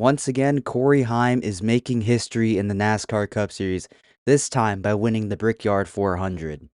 Once again, Corey Heim is making history in the NASCAR Cup Series, this time by winning the Brickyard 400.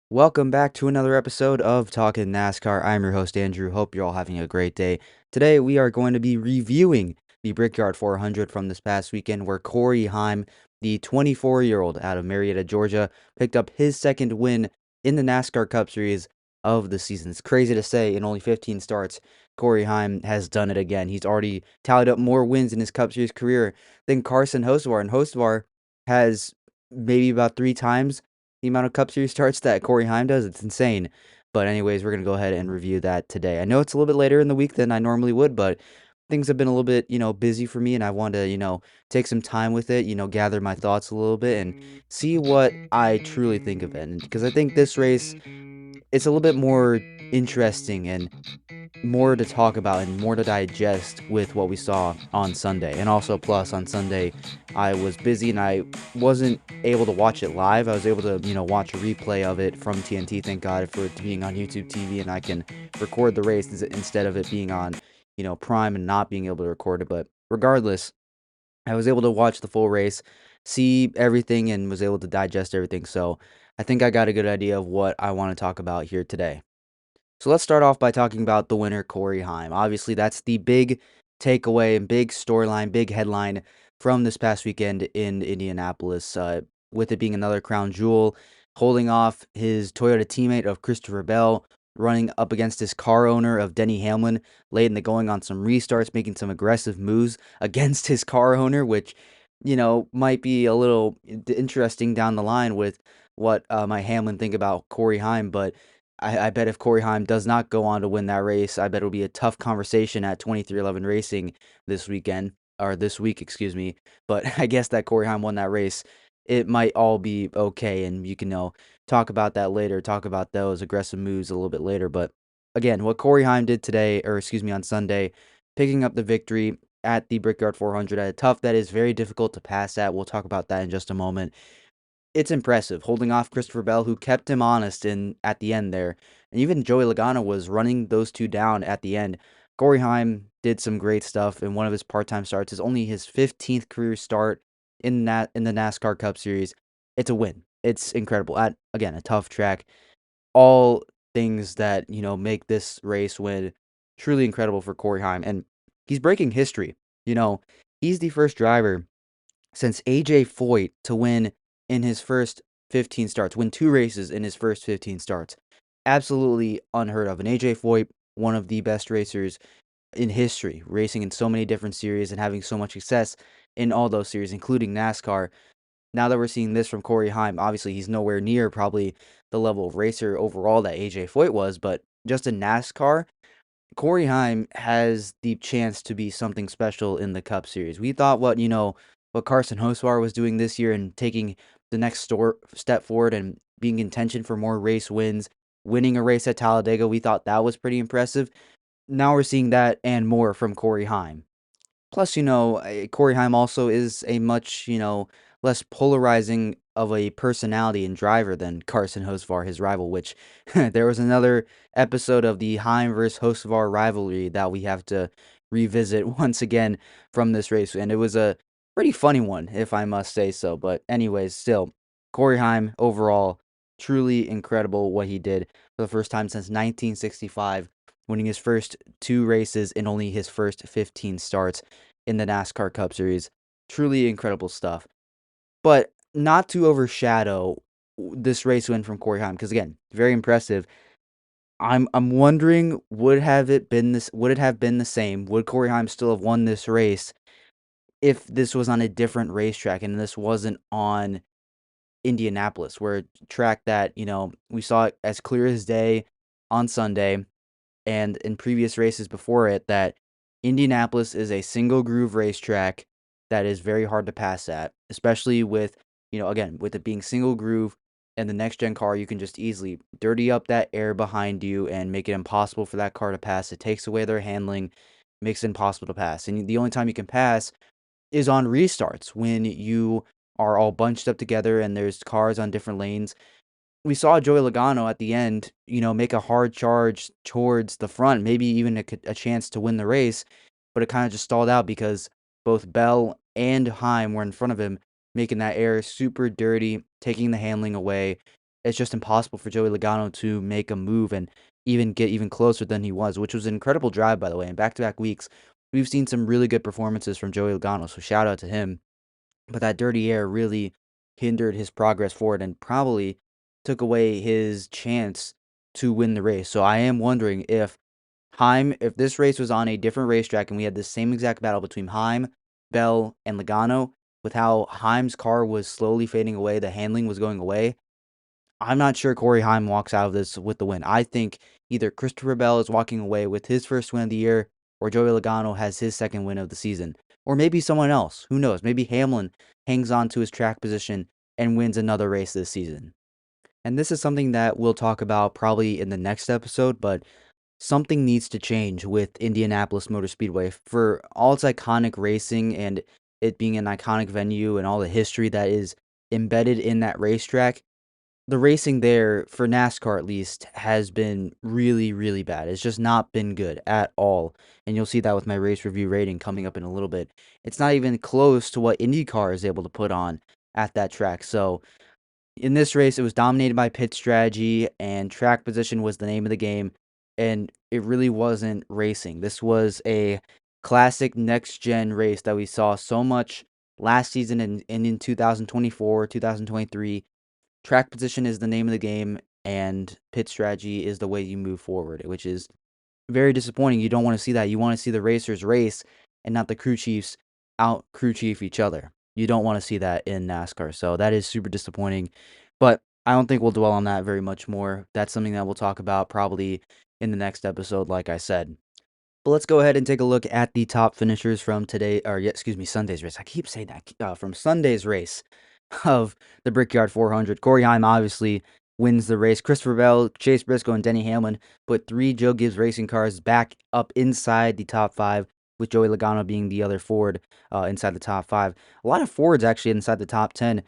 Welcome back to another episode of Talkin NASCAR. I'm your host, Andrew. Hope you're all having a great day. Today, we are going to be reviewing the Brickyard 400 from this past weekend, where Corey Heim, the 24-year-old out of Marietta, Georgia, picked up his second win in the NASCAR Cup Series of the season. It's crazy to say, in only 15 starts, Corey Heim has done it again. He's already tallied up more wins in his Cup Series career than Carson Hocevar, and Hocevar has maybe about 3 times the amount of Cup Series starts that Corey Heim does. It's insane. But anyways, we're going to go ahead and review that today. I know it's a little bit later in the week than I normally would, but things have been a little bit, busy for me, and I want to, take some time with it, gather my thoughts a little bit and see what I truly think of it. And because I think this race, it's a little bit more interesting and more to talk about and more to digest with what we saw on Sunday. And also, plus, on Sunday, I was busy and I wasn't able to watch it live. I was able to, watch a replay of it from TNT. Thank God for it being on YouTube TV, and I can record the race instead of it being on, Prime and not being able to record it. But regardless, I was able to watch the full race, see everything, and was able to digest everything. So I think I got a good idea of what I want to talk about here today. So let's start off by talking about the winner, Corey Heim. Obviously, that's the big takeaway and big storyline, big headline from this past weekend in Indianapolis, with it being another crown jewel, holding off his Toyota teammate of Christopher Bell, running up against his car owner of Denny Hamlin, late in the going on some restarts, making some aggressive moves against his car owner, which, might be a little interesting down the line with what my Hamlin think about Corey Heim, but I bet if Corey Heim does not go on to win that race, I bet it'll be a tough conversation at 2311 Racing this weekend, or this week, excuse me. But I guess that Corey Heim won that race, it might all be okay, and you can talk about that later, talk about those aggressive moves a little bit later. But again, what Corey Heim did today, or excuse me, on Sunday, picking up the victory at the Brickyard 400 at a tough that is very difficult to pass at. We'll talk about that in just a moment. It's impressive, holding off Christopher Bell, who kept him honest at the end there. And even Joey Logano was running those two down at the end. Corey Heim did some great stuff in one of his part-time starts. It's only his 15th career start in the NASCAR Cup Series. It's a win. It's incredible. At, again, a tough track. All things that, make this race win truly incredible for Corey Heim. And he's breaking history. He's the first driver since AJ Foyt to win in his first 15 starts, win 2 races in his first 15 starts. Absolutely unheard of. And AJ Foyt, one of the best racers in history, racing in so many different series and having so much success in all those series, including NASCAR. Now that we're seeing this from Corey Heim, obviously he's nowhere near probably the level of racer overall that AJ Foyt was, but just in NASCAR, Corey Heim has the chance to be something special in the Cup Series. We thought what Carson Hocevar was doing this year and taking the next step forward and being in contention for more race wins, winning a race at Talladega, we thought that was pretty impressive. Now we're seeing that and more from Corey Heim. Plus, Corey Heim also is a much, less polarizing of a personality and driver than Carson Hocevar, his rival, which there was another episode of the Heim versus Hocevar rivalry that we have to revisit once again from this race. And it was a pretty funny one, if I must say so. But anyways, still, Corey Heim overall, truly incredible what he did for the first time since 1965, winning his first 2 races in only his first 15 starts in the NASCAR Cup Series. Truly incredible stuff. But not to overshadow this race win from Corey Heim, because again, very impressive. I'm wondering, would it have been the same? Would Corey Heim still have won this race if this was on a different racetrack and this wasn't on Indianapolis, where a track that, we saw it as clear as day on Sunday and in previous races before it, that Indianapolis is a single groove racetrack that is very hard to pass at, especially with, again, with it being single groove and the next gen car, you can just easily dirty up that air behind you and make it impossible for that car to pass. It takes away their handling, makes it impossible to pass. And the only time you can pass is on restarts when you are all bunched up together and there's cars on different lanes. We saw Joey Logano at the end, make a hard charge towards the front, maybe even a chance to win the race, but it kind of just stalled out because both Bell and Heim were in front of him, making that air super dirty, taking the handling away. It's just impossible for Joey Logano to make a move and even get even closer than he was, which was an incredible drive, by the way. In back-to-back weeks, we've seen some really good performances from Joey Logano, so shout out to him. But that dirty air really hindered his progress forward and probably took away his chance to win the race. So I am wondering if this race was on a different racetrack and we had the same exact battle between Heim, Bell, and Logano, with how Heim's car was slowly fading away, the handling was going away, I'm not sure Corey Heim walks out of this with the win. I think either Christopher Bell is walking away with his first win of the year, or Joey Logano has his second win of the season. Or maybe someone else. Who knows? Maybe Hamlin hangs on to his track position and wins another race this season. And this is something that we'll talk about probably in the next episode, but something needs to change with Indianapolis Motor Speedway. For all its iconic racing and it being an iconic venue and all the history that is embedded in that racetrack, the racing there, for NASCAR at least, has been really, really bad. It's just not been good at all, and you'll see that with my race review rating coming up in a little bit. It's not even close to what IndyCar is able to put on at that track. So in this race, it was dominated by pit strategy, and track position was the name of the game, and it really wasn't racing. This was a classic next-gen race that we saw so much last season and in 2024, 2023. Track position is the name of the game, and pit strategy is the way you move forward, which is very disappointing. You don't want to see that. You want to see the racers race and not the crew chiefs out crew chief each other. You don't want to see that in NASCAR. So that is super disappointing. But I don't think we'll dwell on that very much more. That's something that we'll talk about probably in the next episode, like I said. But let's go ahead and take a look at the top finishers from today, or yeah, excuse me, Sunday's race. I keep saying that from Sunday's race of the Brickyard 400. Corey Heim obviously wins the race. Christopher Bell, Chase Briscoe, and Denny Hamlin put 3 Joe Gibbs racing cars back up inside the top 5, with Joey Logano being the other Ford inside the top 5. A lot of Fords actually inside the top 10,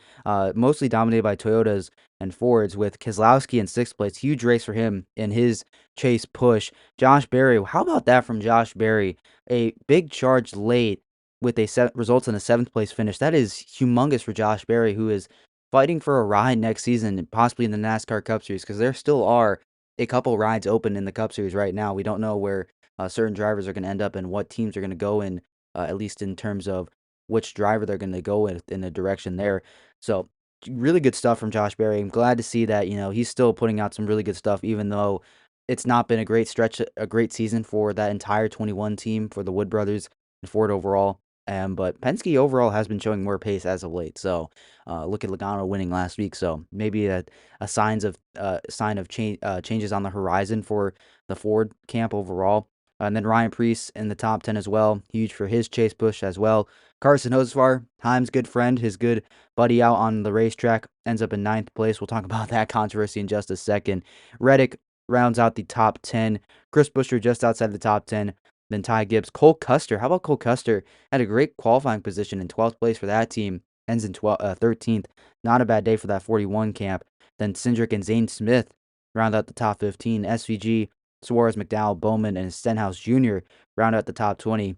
mostly dominated by Toyotas and Fords, with Keselowski in 6th place. Huge race for him in his chase push. Josh Berry, how about that from Josh Berry? A big charge late with results in a 7th place finish. That is humongous for Josh Berry, who is fighting for a ride next season, possibly in the NASCAR Cup Series, because there still are a couple rides open in the Cup Series right now. We don't know where certain drivers are going to end up and what teams are going to go in, at least in terms of which driver they're going to go in the direction there. So really good stuff from Josh Berry. I'm glad to see that, he's still putting out some really good stuff, even though it's not been a great stretch, a great season for that entire 21 team, for the Wood brothers and Ford overall. But Penske overall has been showing more pace as of late. So look at Logano winning last week. So maybe a sign of changes on the horizon for the Ford camp overall. And then Ryan Preece in the top 10 as well. Huge for his chase push as well. Carson Hocevar, Heim's good friend, his good buddy out on the racetrack, ends up in 9th place. We'll talk about that controversy in just a second. Reddick rounds out the top 10. Chris Buescher just outside the top 10. Then Ty Gibbs. Cole Custer. How about Cole Custer? Had a great qualifying position in 12th place for that team. Ends in 13th. Not a bad day for that 41 camp. Then Cindric and Zane Smith round out the top 15. SVG, Suarez, McDowell, Bowman, and Stenhouse Jr. round out the top 20.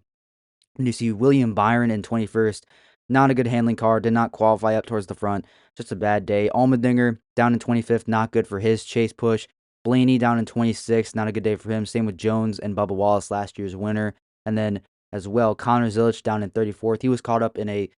And you see William Byron in 21st. Not a good handling car. Did not qualify up towards the front. Just a bad day. Allmendinger down in 25th. Not good for his chase push. Blaney down in 26th. Not a good day for him. Same with Jones and Bubba Wallace, last year's winner. And then as well, Connor Zilic down in 34th. He was caught up in a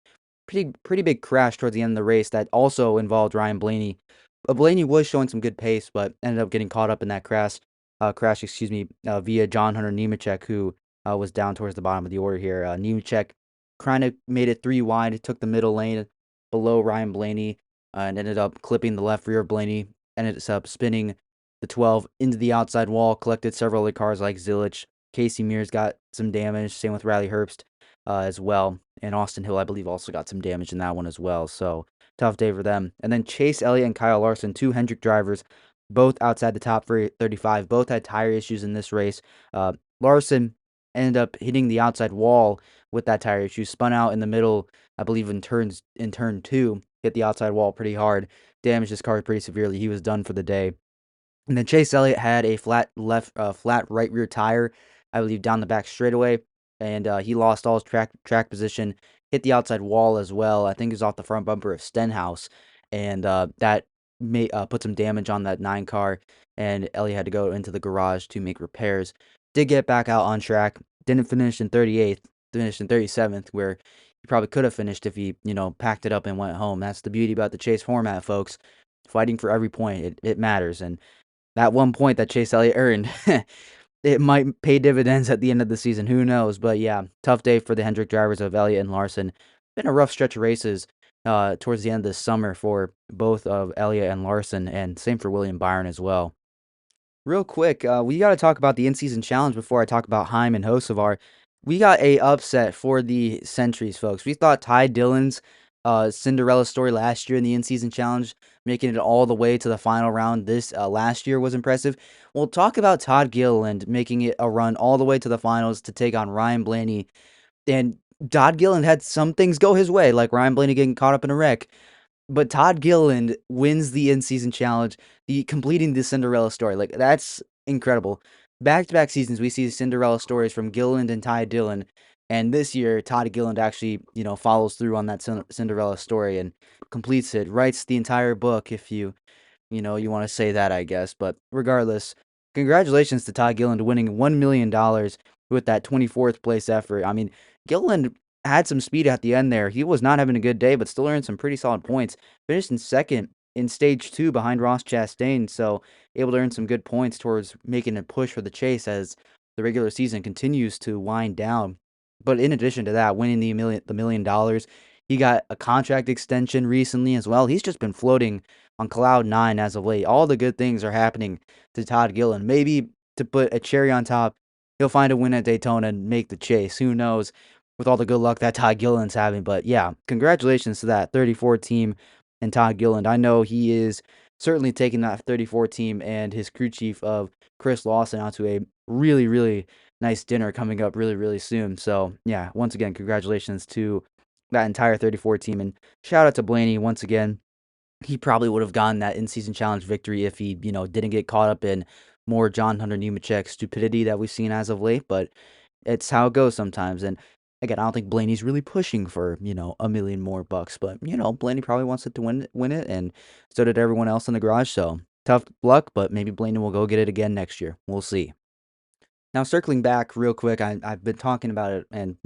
pretty big crash towards the end of the race that also involved Ryan Blaney. Blaney was showing some good pace, but ended up getting caught up in that crash, via John Hunter Nemechek, who was down towards the bottom of the order here. Nemechek kind of made it 3 wide, took the middle lane below Ryan Blaney, and ended up clipping the left rear of Blaney, ended up spinning the 12 into the outside wall, collected several other cars like Zilic. Casey Mears got some damage, same with Riley Herbst as well. And Austin Hill, I believe, also got some damage in that one as well. So tough day for them. And then Chase Elliott and Kyle Larson, 2 Hendrick drivers, both outside the top 35. Both had tire issues in this race. Larson ended up hitting the outside wall with that tire issue. Spun out in the middle, I believe in turn two, hit the outside wall pretty hard, damaged his car pretty severely. He was done for the day. And then Chase Elliott had a flat right rear tire, I believe, down the back straightaway, and he lost all his track position, hit the outside wall as well. I think it was off the front bumper of Stenhouse, and that put some damage on that 9 car, and Elliott had to go into the garage to make repairs. Did get back out on track, didn't finish in 38th, finished in 37th, where he probably could have finished if he, packed it up and went home. That's the beauty about the chase format, folks. Fighting for every point, it matters, and that 1 point that Chase Elliott earned, it might pay dividends at the end of the season. Who knows? But yeah, tough day for the Hendrick drivers of Elliott and Larson. Been a rough stretch of races towards the end of the summer for both of Elliott and Larson, and same for William Byron as well. Real quick, we got to talk about the in-season challenge before I talk about Heim and Hocevar. We got a upset for the Sentries, folks. We thought Ty Dillon's Cinderella story last year in the in-season challenge, making it all the way to the final round this last year, was impressive. We'll talk about Todd Gilliland making it a run all the way to the finals to take on Ryan Blaney. And Todd Gilliland had some things go his way, like Ryan Blaney getting caught up in a wreck. But Todd Gilliland wins the in-season challenge, completing the Cinderella story. Like, that's incredible. Back-to-back seasons, we see Cinderella stories from Gilliland and Ty Dillon, and this year, Todd Gilliland actually, follows through on that Cinderella story and completes it, writes the entire book, if you want to say that, I guess. But regardless, congratulations to Todd Gilliland winning $1 million with that 24th place effort. I mean, Gilliland had some speed at the end there. He was not having a good day, but still earned some pretty solid points. Finished in second in stage 2 behind Ross Chastain, so able to earn some good points towards making a push for the chase as the regular season continues to wind down. But in addition to that, winning the $1 million, he got a contract extension recently as well. He's just been floating on cloud 9 as of late. All the good things are happening to Todd Gilliland. Maybe to put a cherry on top, he'll find a win at Daytona and make the chase. Who knows? With all the good luck that Todd Gilliland's having. But yeah, congratulations to that 34 team and Todd Gilliland. I know he is certainly taking that 34 team and his crew chief of Chris Lawson out to a really, really nice dinner coming up really, really soon. So yeah, once again, congratulations to that entire 34 team, and shout out to Blaney once again. He probably would have gotten that in-season challenge victory if he, didn't get caught up in more John Hunter Nemechek stupidity that we've seen as of late, but it's how it goes sometimes. And again, I don't think Blaney's really pushing for, $1 million more bucks, but Blaney probably wants it to win it, and so did everyone else in the garage. So tough luck, but maybe Blaney will go get it again next year. We'll see. Now, circling back real quick, I've been talking about it and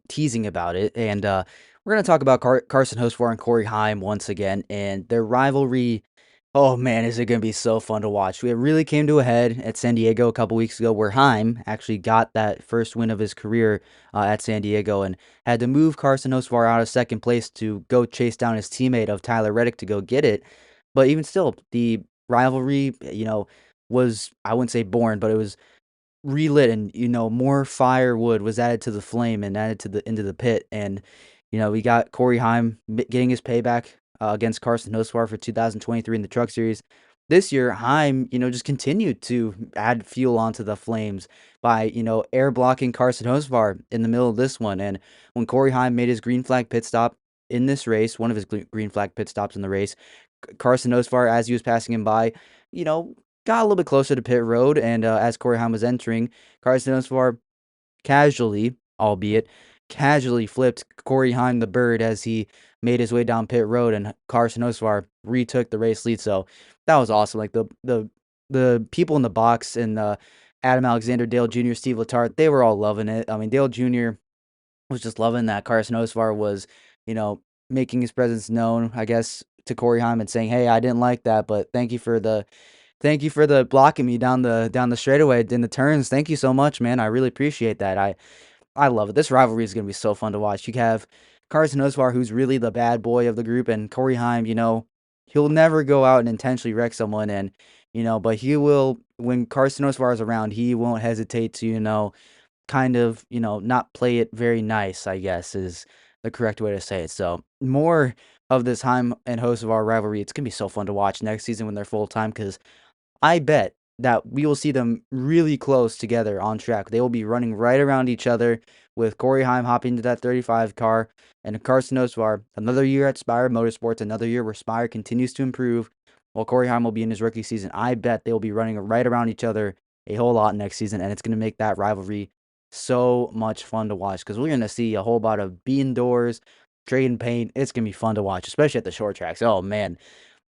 teasing about it, and we're gonna talk about Carson Hocevar and Corey Heim once again, and their rivalry. Oh man, is it going to be so fun to watch. It really came to a head at San Diego a couple weeks ago, where Heim actually got that first win of his career at San Diego and had to move Carson Hocevar out of second place to go chase down his teammate of Tyler Reddick to go get it. But even still, the rivalry, was, I wouldn't say born, but it was relit, and more firewood was added to the flame and added to the into the pit. And we got Corey Heim getting his payback against Carson Hocevar for 2023 in the Truck Series. This year, Heim, just continued to add fuel onto the flames by, air blocking Carson Hocevar in the middle of this one. And when Corey Heim made his green flag pit stop in this race, one of his green flag pit stops in the race, Carson Hocevar, as he was passing him by, got a little bit closer to pit road. And as Corey Heim was entering, Carson Hocevar casually, albeit casually, flipped Corey Heim the bird as he made his way down pit road, and Carson Hocevar retook the race lead. So that was awesome. Like the people in the box, and Adam Alexander, Dale Jr., Steve Letarte, they were all loving it. I mean, Dale Jr. was just loving that Carson Hocevar was, making his presence known, I guess, to Corey Heim and saying, "Hey, I didn't like that, but thank you for the blocking me down the straightaway in the turns. Thank you so much, man. I really appreciate that. I love it. This rivalry is going to be so fun to watch. You have Carson Hocevar, who's really the bad boy of the group, and Corey Heim, he'll never go out and intentionally wreck someone, and, but he will, when Carson Hocevar is around, he won't hesitate to, kind of, not play it very nice, I guess, is the correct way to say it. So more of this Heim and Hocevar rivalry. It's going to be so fun to watch next season when they're full-time, because I bet that we will see them really close together on track. They will be running right around each other with Corey Heim hopping into that 35 car and Carson Osvar. Another year at Spire Motorsports, another year where Spire continues to improve while Corey Heim will be in his rookie season. I bet they will be running right around each other a whole lot next season, and it's going to make that rivalry so much fun to watch because we're going to see a whole lot of bean doors, trading paint. It's going to be fun to watch, especially at the short tracks. Oh, man,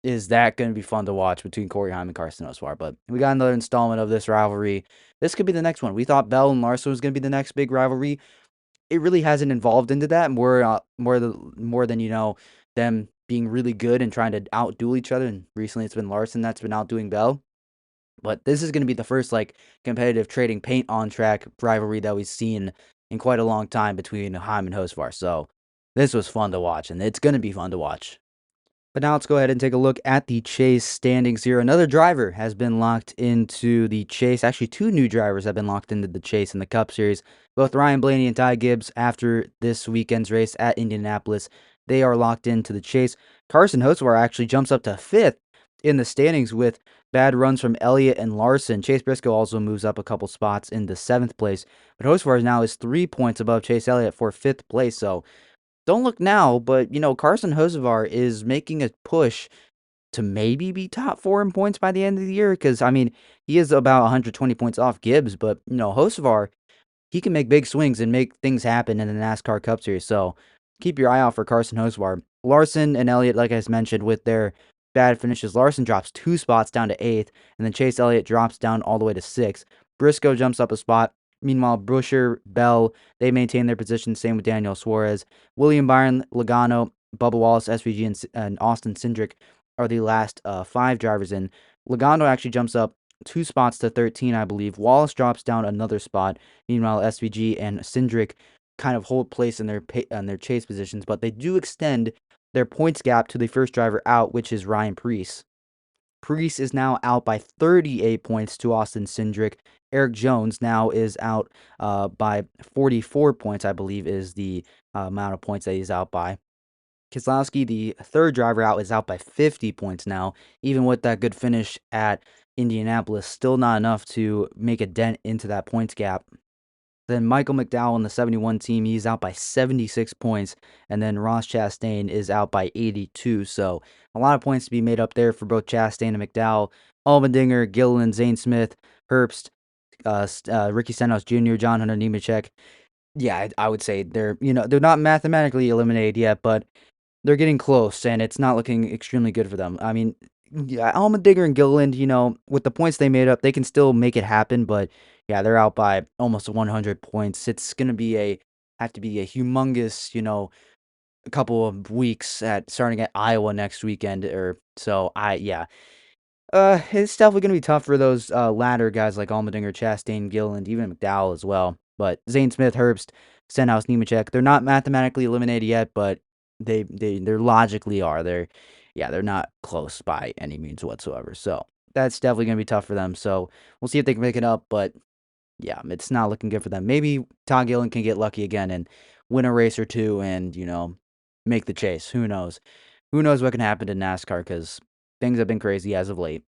is that going to be fun to watch between Corey Heim and Carson Oswar. But we got another installment of this rivalry. This could be the next one. We thought Bell and Larson was going to be the next big rivalry. It really hasn't evolved into that more than them being really good and trying to outduel each other. And recently, it's been Larson that's been outdoing Bell. But this is going to be the first competitive trading paint on track rivalry that we've seen in quite a long time between Heim and Hosvar. So this was fun to watch, and it's going to be fun to watch. But now let's go ahead and take a look at the Chase standings here. Another driver has been locked into the Chase. Actually, two new drivers have been locked into the Chase in the Cup Series. Both Ryan Blaney and Ty Gibbs, after this weekend's race at Indianapolis, they are locked into the Chase. Carson Hocevar actually jumps up to 5th in the standings with bad runs from Elliott and Larson. Chase Briscoe also moves up a couple spots into 7th place. But Hocevar now is 3 points above Chase Elliott for 5th place. So don't look now, but, Carson Hocevar is making a push to maybe be top 4 in points by the end of the year because, I mean, he is about 120 points off Gibbs, but, Hocevar, he can make big swings and make things happen in the NASCAR Cup Series, so keep your eye out for Carson Hocevar. Larson and Elliott, like I mentioned, with their bad finishes, Larson drops 2 spots down to 8th, and then Chase Elliott drops down all the way to 6th. Briscoe jumps up a spot. Meanwhile, Buscher, Bell, they maintain their position. Same with Daniel Suarez. William Byron, Logano, Bubba Wallace, SVG, and Austin Cindric are the last 5 drivers in. Logano actually jumps up 2 spots to 13, I believe. Wallace drops down another spot. Meanwhile, SVG and Cindric kind of hold place in their chase positions, but they do extend their points gap to the first driver out, which is Ryan Preece. Preece is now out by 38 points to Austin Cindric. Eric Jones now is out by 44 points, I believe, is the amount of points that he's out by. Keselowski, the third driver out, is out by 50 points now. Even with that good finish at Indianapolis, still not enough to make a dent into that points gap. Then Michael McDowell in the 71 team, he's out by 76 points. And then Ross Chastain is out by 82. So a lot of points to be made up there for both Chastain and McDowell. Allmendinger, Gilliland, Zane Smith, Herbst, Ricky Stenhouse Jr., John Hunter Nemechek. Yeah, I would say they're not mathematically eliminated yet, but they're getting close, and it's not looking extremely good for them. I mean, yeah, Allmendinger and Gilliland, with the points they made up, they can still make it happen, but yeah, they're out by almost 100 points. It's gonna have to be a humongous, a couple of weeks starting at Iowa next weekend, or so. It's definitely gonna be tough for those latter guys like Allmendinger, Chastain, Gilliland, even McDowell as well. But Zane Smith, Herbst, Stenhouse, Nemechek, they're not mathematically eliminated yet, but they logically are. They're not close by any means whatsoever. So that's definitely gonna be tough for them. So we'll see if they can make it up, but yeah, it's not looking good for them. Maybe Todd Gilliland can get lucky again and win a race or two and, make the chase. Who knows? Who knows what can happen to NASCAR because things have been crazy as of late.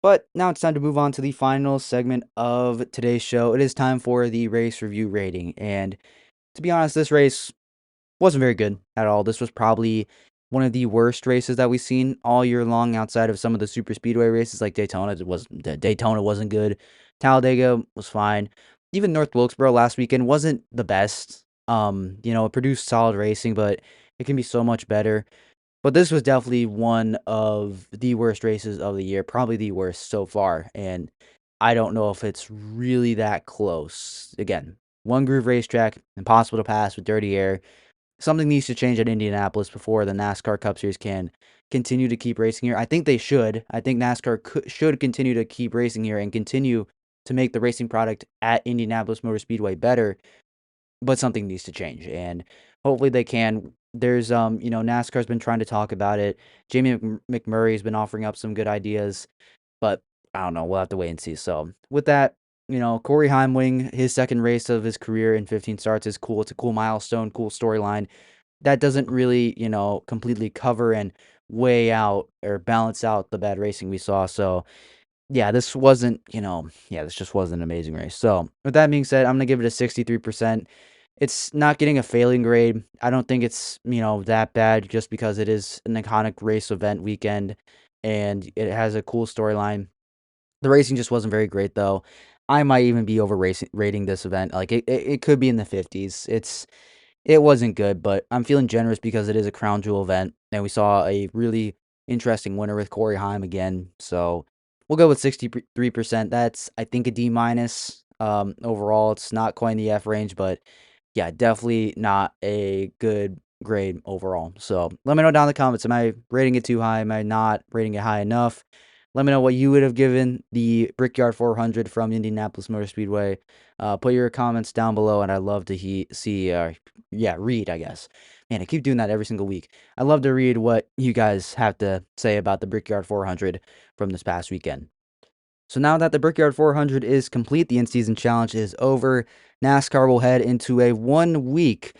But now it's time to move on to the final segment of today's show. It is time for the race review rating. And to be honest, this race wasn't very good at all. This was probably one of the worst races that we've seen all year long outside of some of the super speedway races like Daytona. Daytona wasn't good. Talladega was fine. Even North Wilkesboro last weekend wasn't the best. It produced solid racing, but it can be so much better. But this was definitely one of the worst races of the year, probably the worst so far. And I don't know if it's really that close. Again, one groove racetrack, impossible to pass with dirty air. Something needs to change at Indianapolis before the NASCAR Cup Series can continue to keep racing here. I think they should. I think NASCAR should continue to keep racing here and continue to make the racing product at Indianapolis Motor Speedway better, but something needs to change, and hopefully they can. There's, NASCAR's been trying to talk about it. Jamie McMurray has been offering up some good ideas, but I don't know. We'll have to wait and see. So with that, Corey Heim winning his second race of his career in 15 starts is cool. It's a cool milestone, cool storyline. That doesn't really, completely cover and weigh out or balance out the bad racing we saw. So yeah, this wasn't, yeah, this just wasn't an amazing race. So, with that being said, I'm gonna give it a 63%. It's not getting a failing grade. I don't think it's, that bad just because it is an iconic race event weekend and it has a cool storyline. The racing just wasn't very great though. I might even be over rating this event. Like it could be in the 50s. It wasn't good, but I'm feeling generous because it is a crown jewel event, and we saw a really interesting winner with Corey Heim again. So we'll go with 63%. That's, I think, a D minus. Overall, it's not quite in the F range, but yeah, definitely not a good grade overall. So let me know down in the comments. Am I rating it too high? Am I not rating it high enough? Let me know what you would have given the Brickyard 400 from Indianapolis Motor Speedway. Put your comments down below, and I'd love to read, I guess. Man, I keep doing that every single week. I'd love to read what you guys have to say about the Brickyard 400 from this past weekend. So now that the Brickyard 400 is complete, the in-season challenge is over. NASCAR will head into a 1 week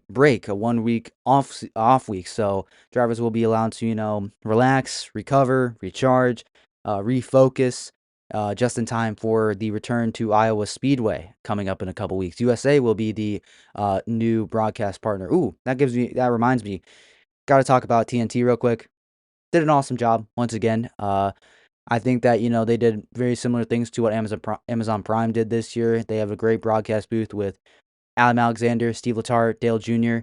break, a 1 week off week. So drivers will be allowed to, relax, recover, recharge, refocus, just in time for the return to Iowa Speedway coming up in a couple weeks. USA will be the new broadcast partner. Ooh, that reminds me, got to talk about TNT real quick. Did an awesome job once again. I think that, they did very similar things to what Amazon Prime did this year. They have a great broadcast booth with Adam Alexander, Steve Letarte, Dale Jr.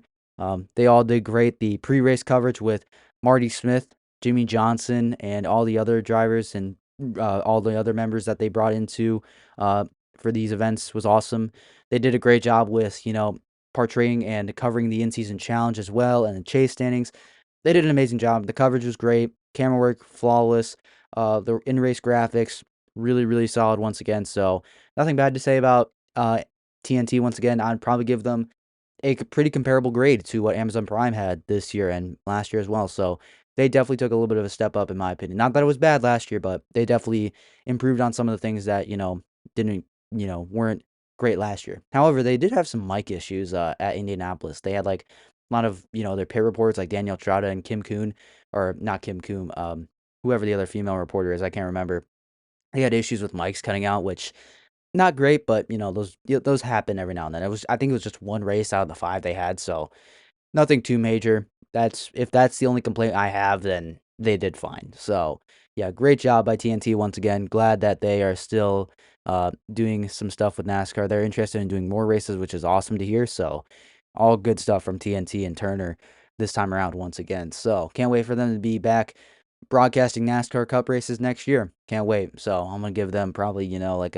They all did great. The pre-race coverage with Marty Smith, Jimmy Johnson, and all the other drivers and all the other members that they brought into for these events was awesome. They did a great job with, portraying and covering the in-season challenge as well and the chase standings. They did an amazing job. The coverage was great. Camera work, flawless. The in-race graphics, really, really solid once again. So nothing bad to say about TNT once again. I'd probably give them a pretty comparable grade to what Amazon Prime had this year and last year as well. So they definitely took a little bit of a step up in my opinion. Not that it was bad last year, but they definitely improved on some of the things that, didn't, weren't great last year. However, they did have some mic issues at Indianapolis. They had like a lot of, their pit reports like Danielle Trotta and Kim Kuhn, or not Kim Kuhn, whoever the other female reporter is, I can't remember. They had issues with mics cutting out, which not great, but those happen every now and then. I think it was just one race out of the 5 they had, so nothing too major. If that's the only complaint I have, then they did fine. So yeah, great job by TNT once again. Glad that they are still doing some stuff with NASCAR. They're interested in doing more races, which is awesome to hear. So all good stuff from TNT and Turner this time around once again. So can't wait for them to be back broadcasting NASCAR Cup races next year. Can't wait. So I'm gonna give them probably, like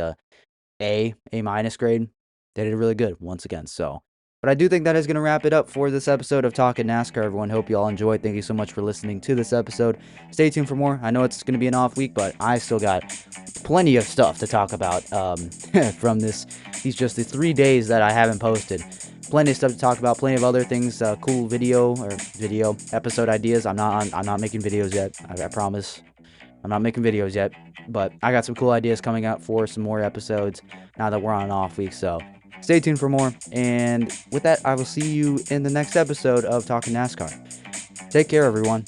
A minus grade. They did really good once again. So, but I do think that is going to wrap it up for this episode of Talkin NASCAR. Everyone, hope you all enjoyed. Thank you so much for listening to this episode. Stay tuned for more. I know it's going to be an off week, but I still got plenty of stuff to talk about from these just the 3 days that I haven't posted. Plenty of stuff to talk about. Plenty of other things. Cool video episode ideas. I'm not making videos yet. I promise. I'm not making videos yet, but I got some cool ideas coming up for some more episodes now that we're on an off week. So stay tuned for more. And with that, I will see you in the next episode of Talkin NASCAR. Take care, everyone.